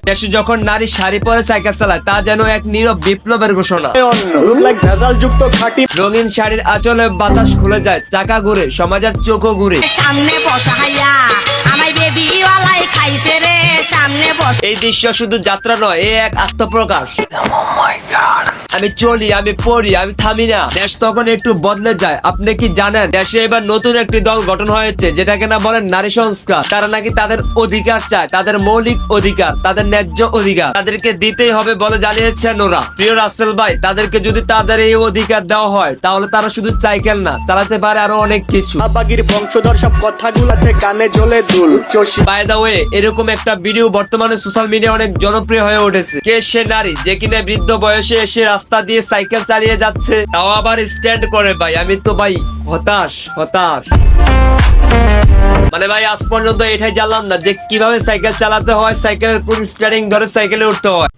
দেশে যখন নারী শাড়ি পরে সাইকেল চালায় তা যেন এক নীরব বিপ্লবের ঘোষণা। রঙিন শাড়ির আঁচলে বাতাস খুলে যায়, চাকা ঘুরে, সমাজের চোখও ঘুরে। সামনে বসাইয়া আমায় বেবিওয়ালাই খাইছে রে, সামনে বস। এই দৃশ্য শুধু যাত্রা নয়, এ এক আত্মপ্রকাশ। আমি চলি, আমি পড়ি, আমি থামি না। দেশ তখন একটু বদলে যায়। আপনি কি জানেন দেশে এবার নতুন একটি দল গঠন হয়েছে যেটাকে না বলেন নারী সংস্কার। তারা নাকি তাদের অধিকার চায়, তাদের মৌলিক অধিকার, তাদের ন্যায্য অধিকার তাদেরকে দিতেই হবে বলে জানিয়েছেন ওরা। প্রিয় রাসেল ভাই, তাদেরকে যদি তাদের এই অধিকার দেওয়া হয় তাহলে তারা শুধু সাইকেল না চালাতে পারে আরো অনেক কিছু। বাগির বংশধর সব কথাগুলাতে কানে জ্বলে দুল। বাই দা ওয়ে, এরকম একটা ভিডিও বর্তমানে সোশ্যাল মিডিয়া অনেক জনপ্রিয় হয়ে উঠেছে। কে সে নারী যে কিনা বৃদ্ধ বয়সে এসে রাস্তা দিয়ে সাইকেল চালিয়ে যাচ্ছে, তাও আবার স্ট্যান্ড করে। ভাই আমি তো ভাই হতাশ। মানে ভাই আজ পর্যন্ত এটাই জানলাম না যে কিভাবে সাইকেল চালাতে হয়, সাইকেলের কোন স্টিয়ারিং ধরে সাইকেলে উঠতে হয়।